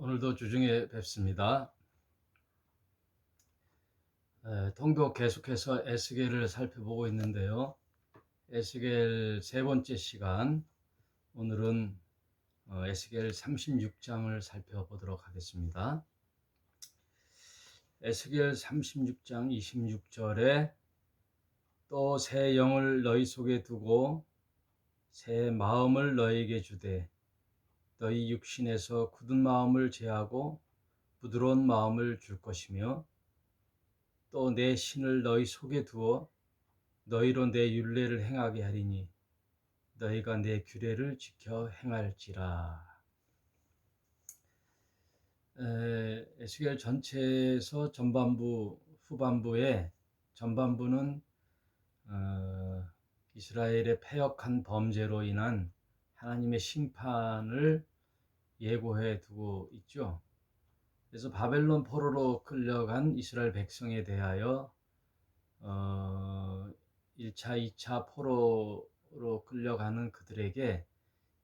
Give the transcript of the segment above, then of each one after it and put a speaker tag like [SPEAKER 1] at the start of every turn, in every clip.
[SPEAKER 1] 오늘도 주중에 뵙습니다. 통독 계속해서 에스겔을 살펴보고 있는데요. 에스겔 세 번째 시간, 오늘은 에스겔 36장을 살펴보도록 하겠습니다. 에스겔 36장 26절에 또 새 영을 너희 속에 두고 새 마음을 너희에게 주되 너희 육신에서 굳은 마음을 제하고 부드러운 마음을 줄 것이며 또 내 신을 너희 속에 두어 너희로 내 율례를 행하게 하리니 너희가 내 규례를 지켜 행할지라. 에스겔 전체에서 전반부, 후반부에 전반부는 이스라엘의 패역한 범죄로 인한 하나님의 심판을 예고해 두고 있죠. 그래서 바벨론 포로로 끌려간 이스라엘 백성에 대하여 1차, 2차 포로로 끌려가는 그들에게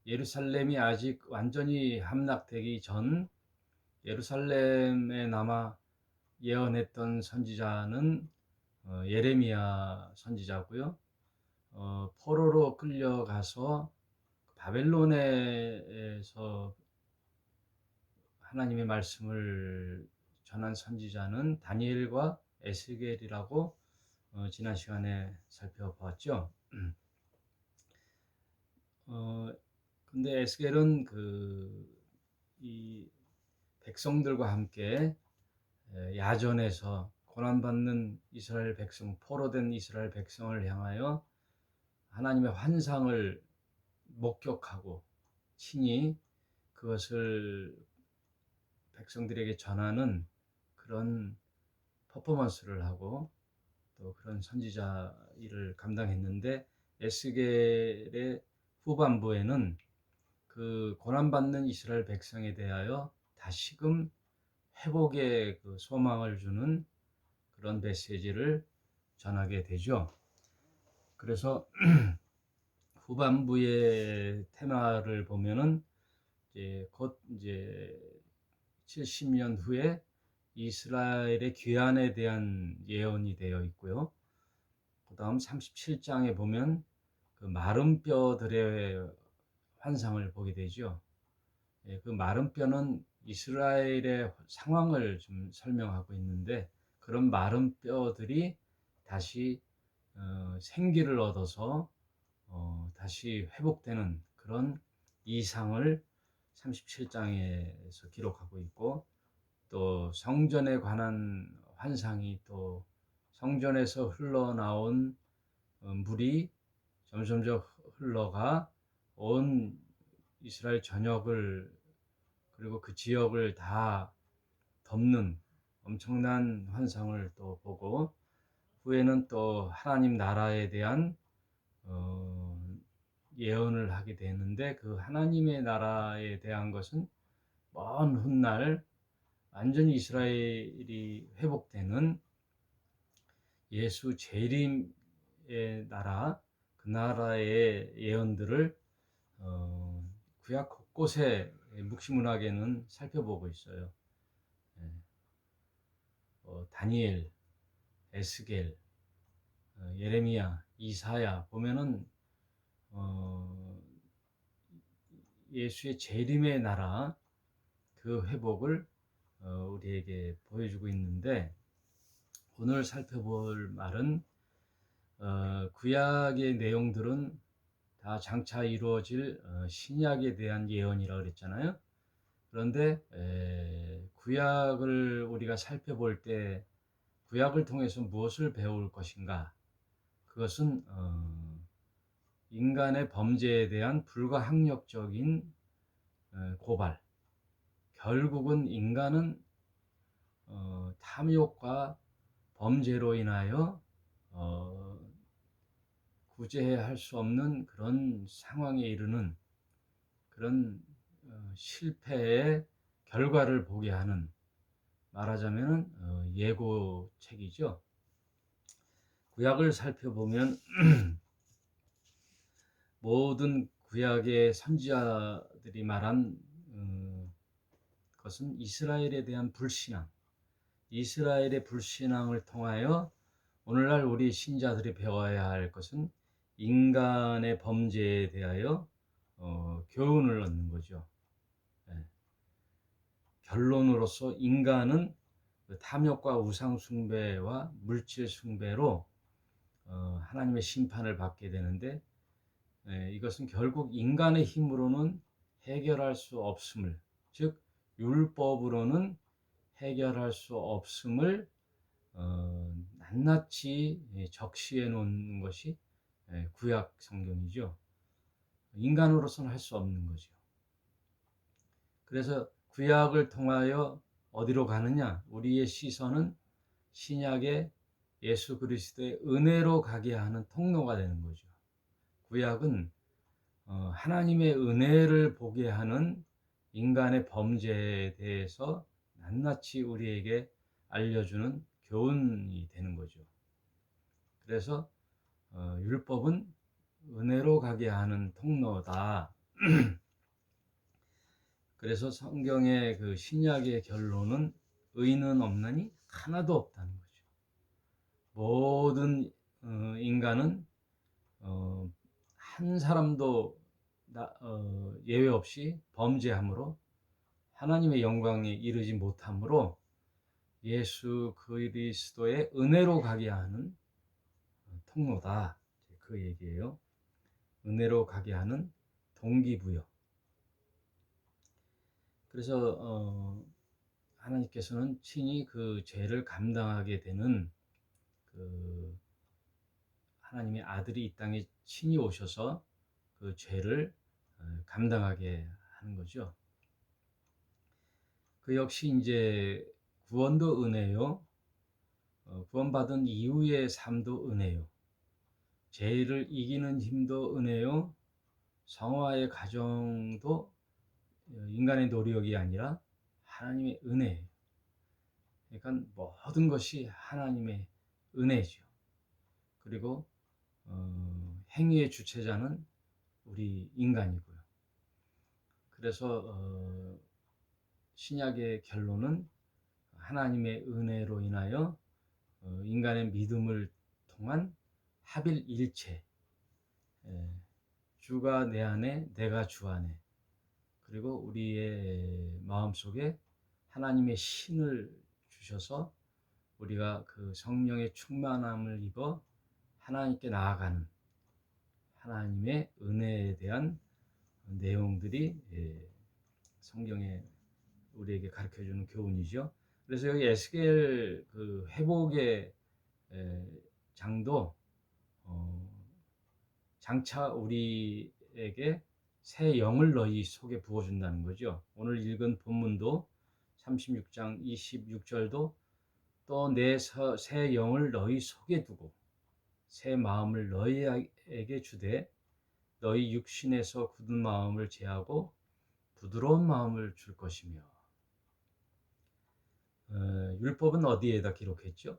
[SPEAKER 1] 예루살렘이 아직 완전히 함락되기 전 예루살렘에 남아 예언했던 선지자는 예레미야 선지자고요. 포로로 끌려가서 바벨론에서 하나님의 말씀을 전한 선지자는 다니엘과 에스겔이라고 지난 시간에 살펴봤죠. 근데 에스겔은 이 백성들과 함께 야전에서 고난받는 이스라엘 백성, 포로된 이스라엘 백성을 향하여 하나님의 환상을 목격하고 친히 그것을 백성들에게 전하는 그런 퍼포먼스를 하고 또 그런 선지자 일을 감당했는데, 에스겔의 후반부에는 그 고난받는 이스라엘 백성에 대하여 다시금 회복의 그 소망을 주는 그런 메시지를 전하게 되죠. 그래서 후반부의 테마를 보면은 곧 70년 후에 이스라엘의 귀환에 대한 예언이 되어 있고요. 그 다음 37장에 보면 그 마른 뼈들의 환상을 보게 되죠. 그 마른 뼈는 이스라엘의 상황을 좀 설명하고 있는데, 그런 마른 뼈들이 다시 생기를 얻어서 다시 회복되는 그런 이상을 37장에서 기록하고 있고, 또 성전에 관한 환상이 또 성전에서 흘러나온 물이 점점점 흘러가 온 이스라엘 전역을, 그리고 그 지역을 다 덮는 엄청난 환상을 또 보고, 후에는 또 하나님 나라에 대한 예언을 하게 되는데, 그 하나님의 나라에 대한 것은 먼 훗날 완전히 이스라엘이 회복되는 예수 재림의 나라, 그 나라의 예언들을 구약 곳곳에 묵시문학에는 살펴보고 있어요. 다니엘, 에스겔, 예레미야, 이사야 보면은 예수의 재림의 나라, 그 회복을 우리에게 보여주고 있는데, 오늘 살펴볼 말은 구약의 내용들은 다 장차 이루어질 신약에 대한 예언이라고 그랬잖아요. 그런데 구약을 우리가 살펴볼 때 구약을 통해서 무엇을 배울 것인가? 그것은 인간의 범죄에 대한 불가항력적인 고발. 결국은 인간은 탐욕과 범죄로 인하여 구제해야 할 수 없는 그런 상황에 이르는 그런 실패의 결과를 보게 하는, 말하자면 예고책이죠. 구약을 살펴보면 모든 구약의 선지자들이 말한 그것은 이스라엘에 대한 불신앙, 이스라엘의 불신앙을 통하여 오늘날 우리 신자들이 배워야 할 것은 인간의 범죄에 대하여 교훈을 얻는 거죠. 예. 결론으로서 인간은 탐욕과 우상 숭배와 물질 숭배로 하나님의 심판을 받게 되는데, 이것은 결국 인간의 힘으로는 해결할 수 없음을, 즉 율법으로는 해결할 수 없음을 낱낱이 적시해 놓은 것이 구약 성경이죠. 인간으로서는 할 수 없는 거죠. 그래서 구약을 통하여 어디로 가느냐? 우리의 시선은 신약의 예수 그리스도의 은혜로 가게 하는 통로가 되는 거죠. 구약은 하나님의 은혜를 보게 하는 인간의 범죄에 대해서 낱낱이 우리에게 알려주는 교훈이 되는 거죠. 그래서 율법은 은혜로 가게 하는 통로다. 그래서 성경의 그 신약의 결론은 의인은 없나니 하나도 없다는 거죠. 모든 인간은 한 사람도 예외 없이 범죄함으로 하나님의 영광에 이르지 못함으로 예수 그리스도의 은혜로 가게 하는 통로다. 그 얘기예요. 은혜로 가게 하는 동기부여. 그래서 하나님께서는 친히 그 죄를 감당하게 되는 그 하나님의 아들이 이 땅에 친히 오셔서 그 죄를 감당하게 하는 거죠. 그 역시 이제 구원도 은혜요. 구원받은 이후의 삶도 은혜요. 죄를 이기는 힘도 은혜요. 성화의 과정도 인간의 노력이 아니라 하나님의 은혜예요. 그러니까 모든 것이 하나님의 은혜죠. 그리고 행위의 주체자는 우리 인간이고요. 그래서 신약의 결론은 하나님의 은혜로 인하여 인간의 믿음을 통한 합일일체, 주가 내 안에 내가 주 안에, 그리고 우리의 마음속에 하나님의 신을 주셔서 우리가 그 성령의 충만함을 입어 하나님께 나아가는 하나님의 은혜에 대한 내용들이 성경에 우리에게 가르쳐주는 교훈이죠. 그래서 여기 에스겔 그 회복의 장도 장차 우리에게 새 영을 너희 속에 부어준다는 거죠. 오늘 읽은 본문도 36장 26절도 또 내 새 영을 너희 속에 두고 새 마음을 너희에게 주되 너희 육신에서 굳은 마음을 제하고 부드러운 마음을 줄 것이며. 율법은 어디에다 기록했죠?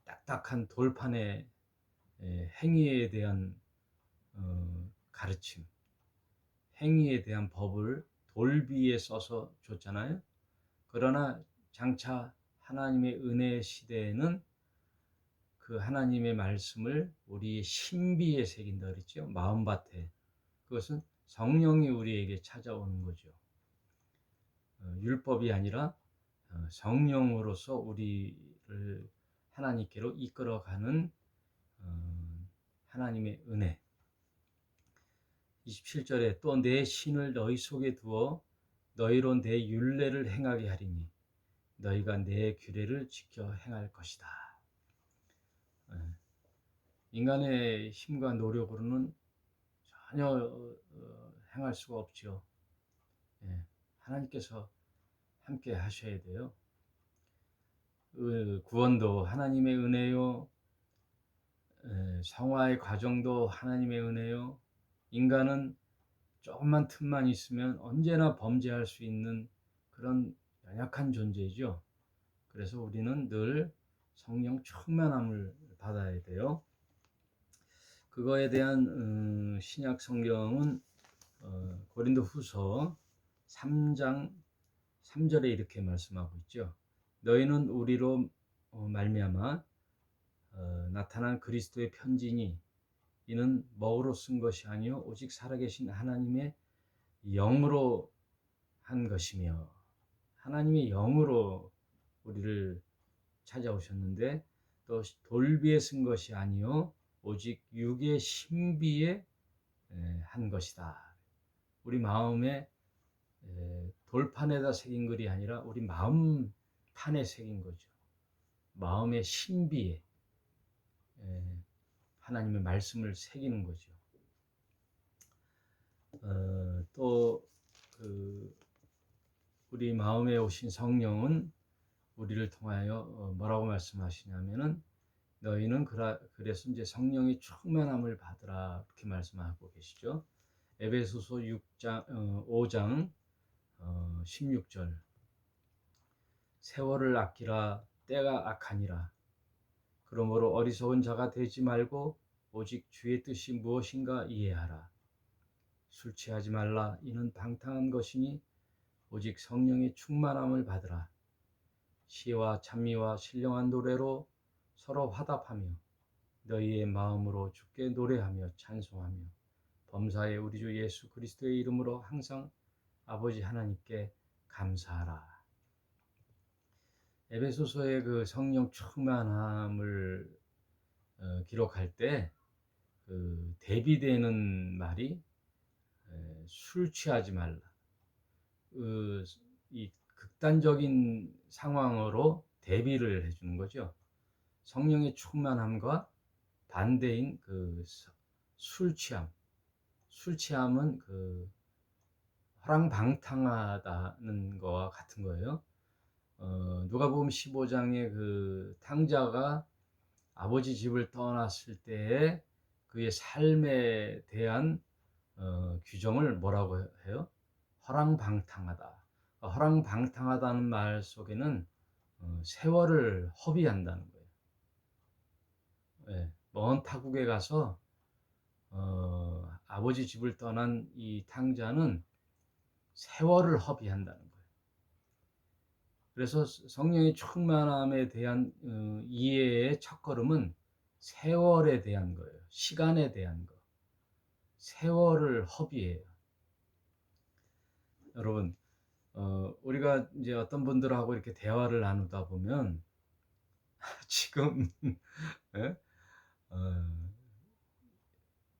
[SPEAKER 1] 딱딱한 돌판에 행위에 대한 가르침, 행위에 대한 법을 돌비에 써서 줬잖아요. 그러나 장차 하나님의 은혜 시대에는 그 하나님의 말씀을 우리의 신비에 새긴다 그랬죠. 마음밭에. 그것은 성령이 우리에게 찾아오는 거죠. 율법이 아니라 성령으로서 우리를 하나님께로 이끌어가는 하나님의 은혜. 27절에 또 내 신을 너희 속에 두어 너희로 내 율례를 행하게 하리니 너희가 내 규례를 지켜 행할 것이다. 인간의 힘과 노력으로는 전혀 행할 수가 없죠. 하나님께서 함께 하셔야 돼요. 구원도 하나님의 은혜요. 성화의 과정도 하나님의 은혜요. 인간은 조금만 틈만 있으면 언제나 범죄할 수 있는 그런 연약한 존재죠. 그래서 우리는 늘 성령 충만함을 받아야 돼요. 그거에 대한 신약 성경은 고린도후서 3장 3절에 이렇게 말씀하고 있죠. 너희는 우리로 말미암아 나타난 그리스도의 편지니 이는 먹으로 쓴 것이 아니요 오직 살아계신 하나님의 영으로 한 것이며, 하나님의 영으로 우리를 찾아오셨는데 또 돌비에 쓴 것이 아니요 오직 육의 신비에 한 것이다. 우리 마음에 돌판에다 새긴 글이 아니라 우리 마음 판에 새긴 거죠. 마음의 신비에 하나님의 말씀을 새기는 거죠. 또 우리 마음에 오신 성령은 우리를 통하여 뭐라고 말씀하시냐면은 너희는 그래서 이제 성령의 충만함을 받으라 이렇게 말씀하고 계시죠. 에베소서 5장 16절 세월을 아끼라 때가 악하니라. 그러므로 어리석은 자가 되지 말고 오직 주의 뜻이 무엇인가 이해하라. 술 취하지 말라. 이는 방탕한 것이니 오직 성령의 충만함을 받으라. 시와 찬미와 신령한 노래로 서로 화답하며 너희의 마음으로 주께 노래하며 찬송하며 범사에 우리 주 예수 그리스도의 이름으로 항상 아버지 하나님께 감사하라. 에베소서의 그 성령 충만함을 기록할 때 그 대비되는 말이 술 취하지 말라. 이 극단적인 상황으로 대비를 해주는 거죠. 성령의 충만함과 반대인 그 술 취함. 술 취함은 그 허랑방탕하다는 거와 같은 거예요. 누가복음 15장의 그 탕자가 아버지 집을 떠났을 때에 그의 삶에 대한 규정을 뭐라고 해요? 허랑방탕하다. 허랑방탕하다는 말 속에는 세월을 허비한다는 거예요. 네, 먼 타국에 가서 아버지 집을 떠난 이 탕자는 세월을 허비한다는 거예요. 그래서 성령의 충만함에 대한 이해의 첫걸음은 세월에 대한 거예요. 시간에 대한 거. 세월을 허비해요. 여러분, 우리가 이제 어떤 분들하고 이렇게 대화를 나누다 보면 지금 예?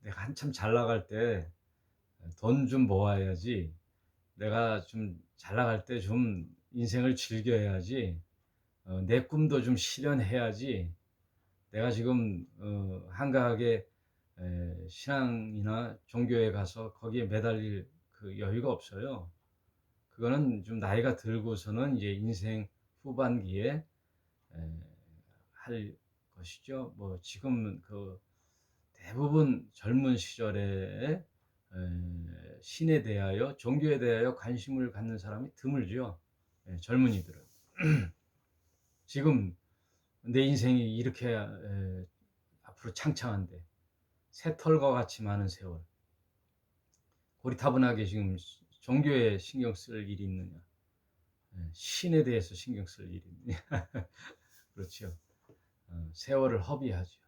[SPEAKER 1] 내가 한참 잘 나갈 때 돈 좀 모아야지, 내가 좀 잘 나갈 때 좀 인생을 즐겨야지, 내 꿈도 좀 실현해야지, 내가 지금 한가하게 신앙이나 종교에 가서 거기에 매달릴 그 여유가 없어요. 그거는 좀 나이가 들고서는 이제 인생 후반기에 할 것이죠. 뭐 지금 그 대부분 젊은 시절에 신에 대하여, 종교에 대하여 관심을 갖는 사람이 드물죠. 젊은이들은. 지금 내 인생이 이렇게 앞으로 창창한데 새털과 같이 많은 세월, 고리타분하게 지금 종교에 신경 쓸 일이 있느냐, 신에 대해서 신경 쓸 일이 있느냐. 그렇죠. 세월을 허비하죠.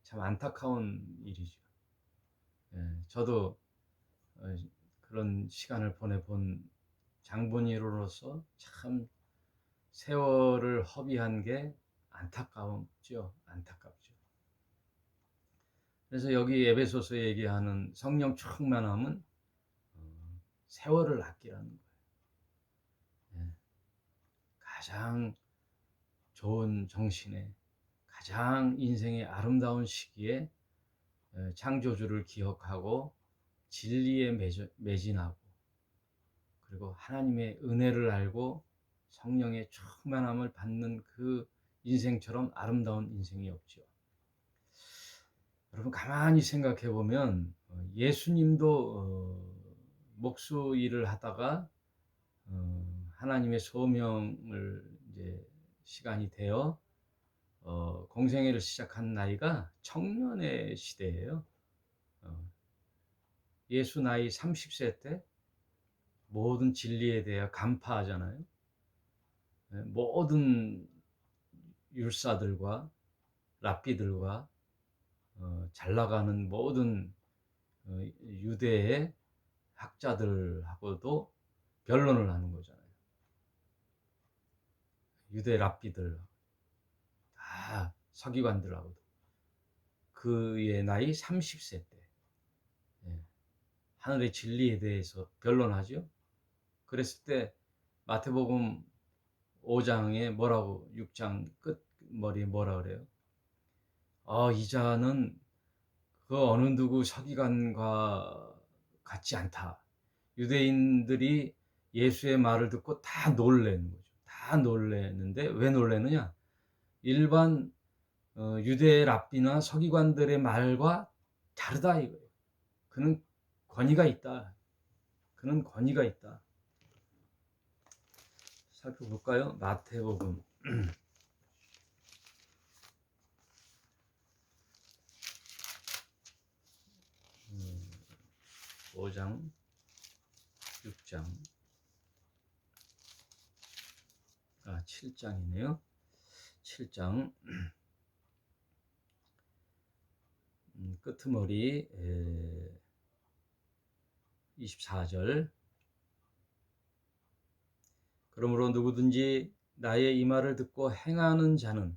[SPEAKER 1] 참 안타까운 일이죠. 저도 그런 시간을 보내본 장본인으로서 참 세월을 허비한 게 안타깝죠. 안타깝죠. 그래서 여기 에베소서에 얘기하는 성령 충만함은 세월을 아끼라는 거예요. 가장 좋은 정신에, 가장 인생의 아름다운 시기에 창조주를 기억하고 진리에 매진하고, 그리고 하나님의 은혜를 알고 성령의 충만함을 받는 그 인생처럼 아름다운 인생이 없죠. 여러분 가만히 생각해 보면 예수님도 목수 일을 하다가 하나님의 소명을 이제 시간이 되어 공생애를 시작한 나이가 청년의 시대예요. 예수 나이 30세 때 모든 진리에 대해 간파하잖아요. 모든 율사들과 랍비들과 잘 나가는 모든 유대의 학자들하고도 변론을 하는 거잖아요. 유대 랍비들 다 서기관들하고도 그의 나이 30세 때 하늘의 진리에 대해서 변론하죠. 그랬을 때 마태복음 5장에 뭐라고 6장 끝머리에 뭐라 그래요? 이 자는 그 어느 누구 서기관과 같지 않다. 유대인들이 예수의 말을 듣고 다 놀래는 거죠. 다 놀래는데 왜 놀래느냐? 일반 유대 랍비나 서기관들의 말과 다르다 이거예요. 그는 권위가 있다. 그는 권위가 있다. 살펴볼까요? 마태복음 5장 6장 7장이네요. 7장 끄트머리 24절 그러므로 누구든지 나의 이 말을 듣고 행하는 자는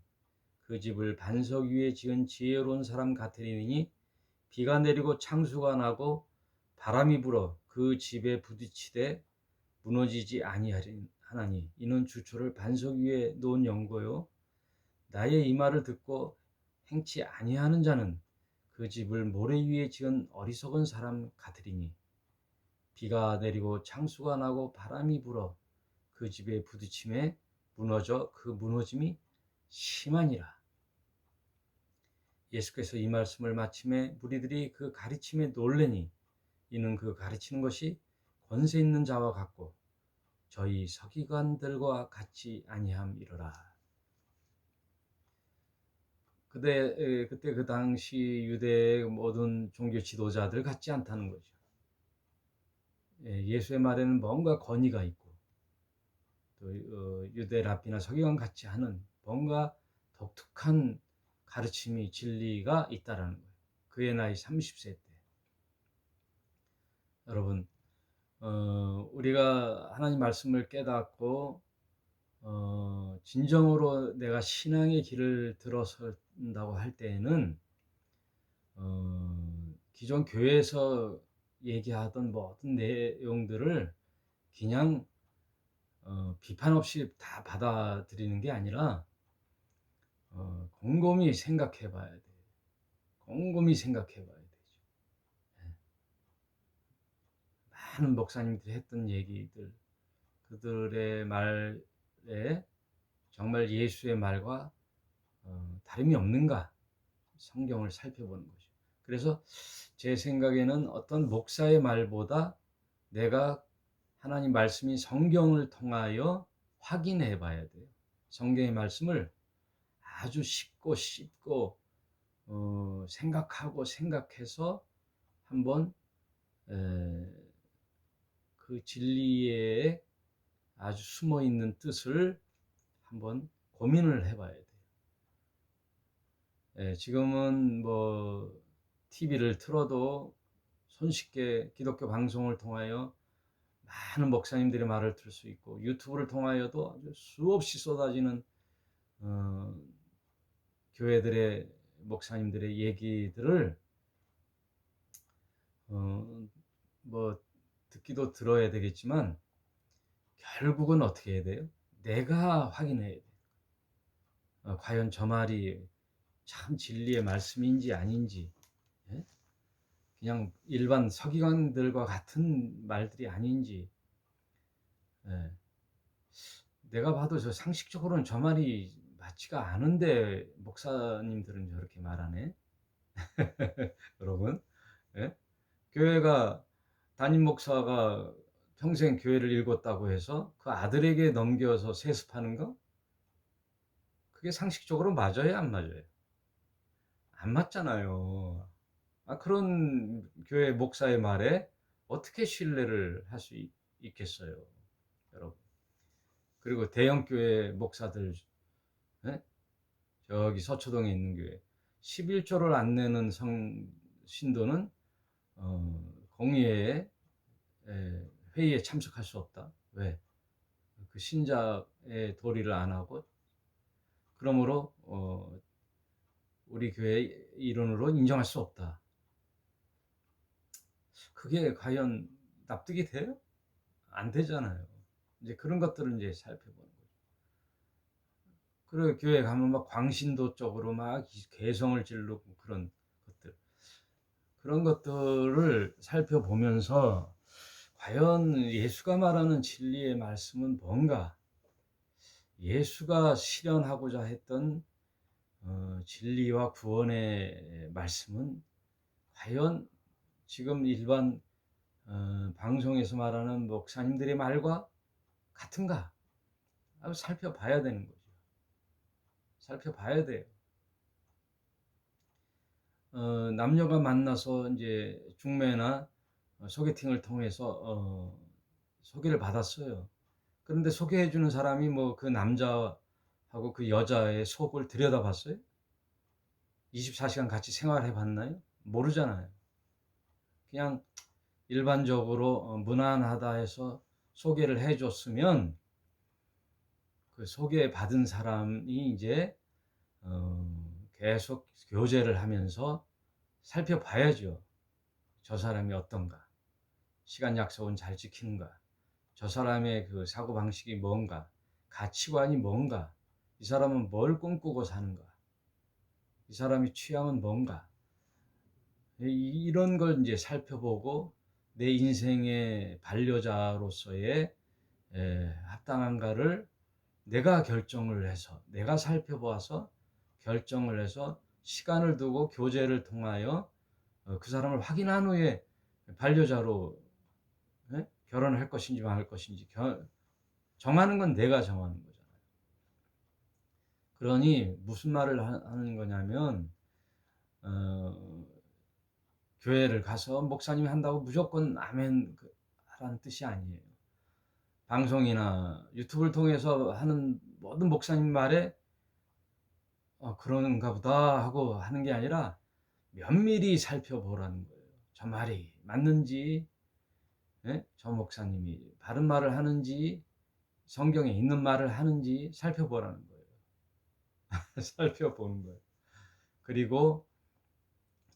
[SPEAKER 1] 그 집을 반석 위에 지은 지혜로운 사람 같으리니 비가 내리고 창수가 나고 바람이 불어 그 집에 부딪히되 무너지지 아니하나니 이는 주초를 반석 위에 놓은 연고요 나의 이 말을 듣고 행치 아니하는 자는 그 집을 모래 위에 지은 어리석은 사람 같으리니 비가 내리고 창수가 나고 바람이 불어 그 집에 부딪힘에 무너져 그 무너짐이 심하니라. 예수께서 이 말씀을 마침에 무리들이 그 가르침에 놀래니 이는 그 가르치는 것이 권세 있는 자와 같고 저희 서기관들과 같지 아니함이로라. 그때 그 당시 유대의 모든 종교 지도자들 같지 않다는 거죠. 예수의 말에는 뭔가 권위가 있고 또 유대 랍비나 서기관 같지 않은 뭔가 독특한 가르침이 진리가 있다라는 거예요. 그의 나이 30세 때. 여러분 우리가 하나님 말씀을 깨닫고 진정으로 내가 신앙의 길을 들어선다고 할 때에는 기존 교회에서 얘기하던 모든 내용들을 그냥 비판 없이 다 받아들이는 게 아니라 곰곰이 생각해 봐야 돼요. 곰곰이 생각해 봐야 되죠. 많은 목사님들이 했던 얘기들, 그들의 말에 정말 예수의 말과 다름이 없는가 성경을 살펴보는 거죠. 그래서 제 생각에는 어떤 목사의 말보다 내가 하나님 말씀이 성경을 통하여 확인해 봐야 돼요. 성경의 말씀을 아주 씹고 생각하고 생각해서 한번 그 진리에 아주 숨어 있는 뜻을 한번 고민을 해봐야 돼요. 지금은 뭐 TV를 틀어도 손쉽게 기독교 방송을 통하여 많은 목사님들의 말을 들을 수 있고 유튜브를 통하여도 아주 수없이 쏟아지는 교회들의 목사님들의 얘기들을 뭐 듣기도 들어야 되겠지만 결국은 어떻게 해야 돼요? 내가 확인해야 돼요. 과연 저 말이 참 진리의 말씀인지 아닌지, 그냥 일반 서기관들과 같은 말들이 아닌지, 내가 봐도 저 상식적으로는 저 말이 맞지가 않은데 목사님들은 저렇게 말하네. 여러분, 교회가 담임 목사가 평생 교회를 읽었다고 해서 그 아들에게 넘겨서 세습하는 거? 그게 상식적으로 맞아요, 안 맞아요? 안 맞잖아요. 그런 교회 목사의 말에 어떻게 신뢰를 할 수 있겠어요, 여러분. 그리고 대형교회 목사들, 예? 저기 서초동에 있는 교회 11조를 안 내는 신도는 공의회 회의에 참석할 수 없다. 왜? 그 신자의 도리를 안 하고, 그러므로 우리 교회 일원으로 인정할 수 없다. 그게 과연 납득이 돼요? 안 되잖아요. 이제 그런 것들을 이제 살펴보는 거죠. 그리고 교회 가면 막 광신도 쪽으로 막 개성을 지르고 그런 것들을 살펴보면서 과연 예수가 말하는 진리의 말씀은 뭔가, 예수가 실현하고자 했던 진리와 구원의 말씀은 과연 지금 일반 방송에서 말하는 목사님들의 말과 같은가? 한번 살펴봐야 되는 거죠. 살펴봐야 돼요. 남녀가 만나서 이제 중매나 소개팅을 통해서 소개를 받았어요. 그런데 소개해주는 사람이 뭐 그 남자하고 그 여자의 속을 들여다봤어요? 24시간 같이 생활해 봤나요? 모르잖아요. 그냥 일반적으로 무난하다 해서 소개를 해줬으면 그 소개받은 사람이 이제 계속 교제를 하면서 살펴봐야죠. 저 사람이 어떤가? 시간 약속은 잘 지키는가? 저 사람의 그 사고방식이 뭔가? 가치관이 뭔가? 이 사람은 뭘 꿈꾸고 사는가? 이 사람의 취향은 뭔가? 이런 걸 이제 살펴보고 내 인생의 반려자로서의 합당한가를 내가 결정을 해서, 내가 살펴보아서 결정을 해서 시간을 두고 교제를 통하여 그 사람을 확인한 후에 반려자로 결혼을 할 것인지 말 것인지 정하는 건 내가 정하는 거잖아요. 그러니 무슨 말을 하는 거냐면 교회를 가서 목사님이 한다고 무조건 아멘 하라는 뜻이 아니에요. 방송이나 유튜브를 통해서 하는 모든 목사님 말에 그런가 보다 하고 하는 게 아니라 면밀히 살펴보라는 거예요. 저 말이 맞는지, 저 목사님이 바른 말을 하는지, 성경에 있는 말을 하는지 살펴보라는 거예요. 살펴보는 거예요. 그리고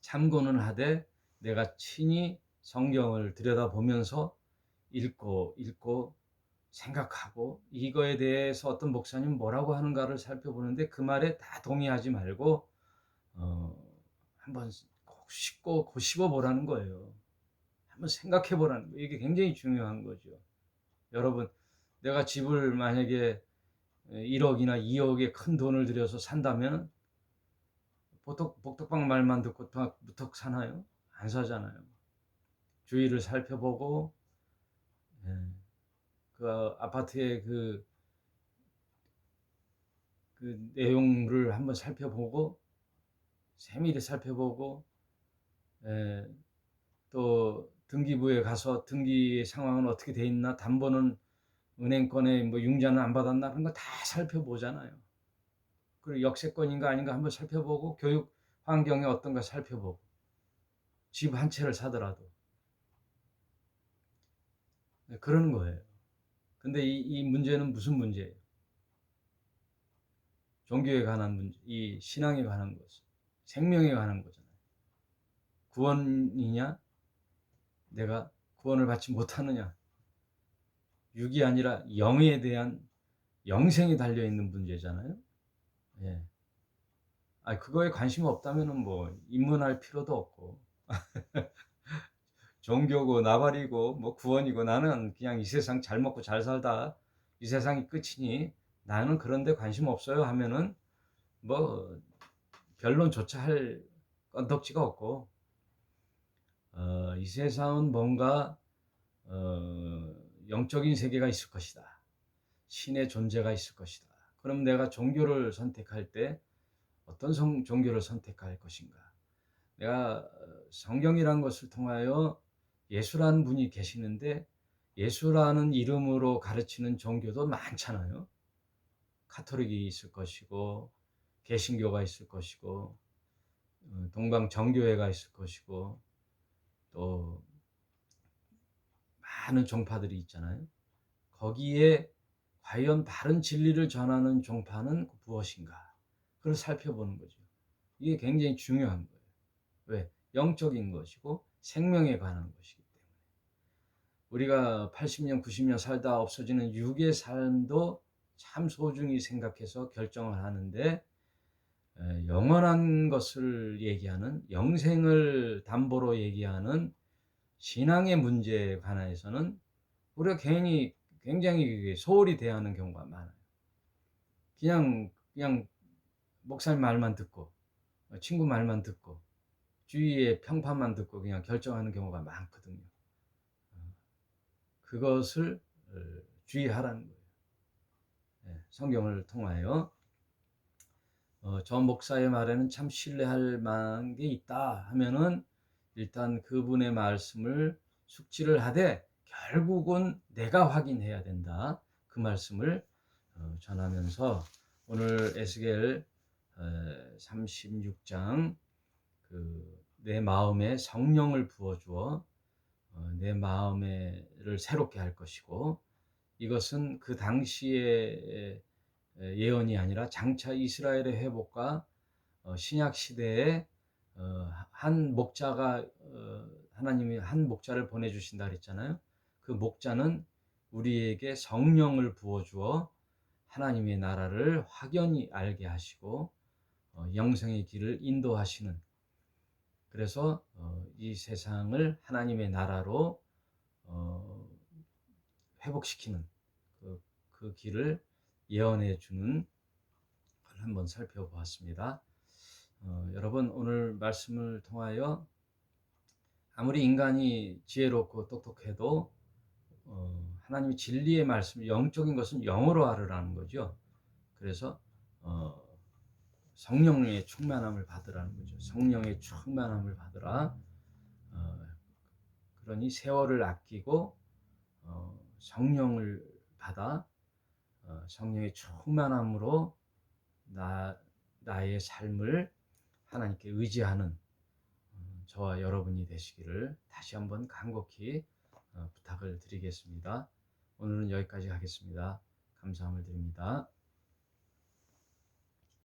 [SPEAKER 1] 참고는 하되 내가 친히 성경을 들여다보면서 읽고 생각하고 이거에 대해서 어떤 목사님 뭐라고 하는가를 살펴보는데 그 말에 다 동의하지 말고 한번 꼭 씹어보라는 거예요. 한번 생각해 보라는 거예요. 이게 굉장히 중요한 거죠. 여러분, 내가 집을 만약에 1억이나 2억의 큰 돈을 들여서 산다면 복덕방 말만 듣고 무턱 사나요? 안 사잖아요. 주위를 살펴보고 그 아파트의 그 내용을 한번 살펴보고 세밀히 살펴보고 또 등기부에 가서 등기 상황은 어떻게 돼 있나, 담보는 은행권에 뭐 융자는 안 받았나, 그런 거 다 살펴보잖아요. 그리고 역세권인가 아닌가 한번 살펴보고 교육 환경이 어떤가 살펴보고 집 한 채를 사더라도 그러는 거예요. 근데 이 문제는 무슨 문제예요? 종교에 관한 문제, 이 신앙에 관한 것, 생명에 관한 거잖아요. 구원이냐? 내가 구원을 받지 못하느냐? 육이 아니라 영에 대한 영생이 달려있는 문제잖아요. 예. 그거에 관심 없다면은 뭐 입문할 필요도 없고 종교고 나발이고 뭐 구원이고 나는 그냥 이 세상 잘 먹고 잘 살다 이 세상이 끝이니 나는 그런데 관심 없어요 하면은 뭐 변론조차 할 건덕지가 없고 이 세상은 뭔가 영적인 세계가 있을 것이다. 신의 존재가 있을 것이다. 그럼 내가 종교를 선택할 때 어떤 종교를 선택할 것인가? 내가 성경이란 것을 통하여 예수라는 분이 계시는데 예수라는 이름으로 가르치는 종교도 많잖아요. 카톨릭이 있을 것이고 개신교가 있을 것이고 동방정교회가 있을 것이고 또 많은 종파들이 있잖아요. 거기에 과연 바른 진리를 전하는 종파는 무엇인가? 그걸 살펴보는 거죠. 이게 굉장히 중요한 거예요. 왜? 영적인 것이고 생명에 관한 것이기 때문에. 우리가 80년, 90년 살다 없어지는 육의 삶도 참 소중히 생각해서 결정을 하는데, 영원한 것을 얘기하는, 영생을 담보로 얘기하는 신앙의 문제에 관해서는 우리가 굉장히 소홀히 대하는 경우가 많아요. 그냥 목사님 말만 듣고 친구 말만 듣고 주위의 평판만 듣고 그냥 결정하는 경우가 많거든요. 그것을 주의하라는 거예요. 성경을 통하여 저 목사의 말에는 참 신뢰할 만한 게 있다 하면은 일단 그분의 말씀을 숙지를 하되 결국은 내가 확인해야 된다. 그 말씀을 전하면서 오늘 에스겔 36장 내 마음에 성령을 부어주어 내 마음을 새롭게 할 것이고, 이것은 그 당시의 예언이 아니라 장차 이스라엘의 회복과 신약 시대에 한 목자가 하나님이 한 목자를 보내주신다 그랬잖아요. 그 목자는 우리에게 성령을 부어주어 하나님의 나라를 확연히 알게 하시고 영생의 길을 인도하시는, 그래서 이 세상을 하나님의 나라로 회복시키는 그 길을 예언해 주는 걸 한번 살펴보았습니다. 여러분, 오늘 말씀을 통하여 아무리 인간이 지혜롭고 똑똑해도 하나님의 진리의 말씀, 영적인 것은 영으로 하라는 거죠. 그래서 성령의 충만함을 받으라는 거죠. 성령의 충만함을 받으라. 그러니 세월을 아끼고 성령을 받아 성령의 충만함으로 나의 삶을 하나님께 의지하는 저와 여러분이 되시기를 다시 한번 간곡히 부탁을 드리겠습니다. 오늘은 여기까지 하겠습니다. 감사함을 드립니다.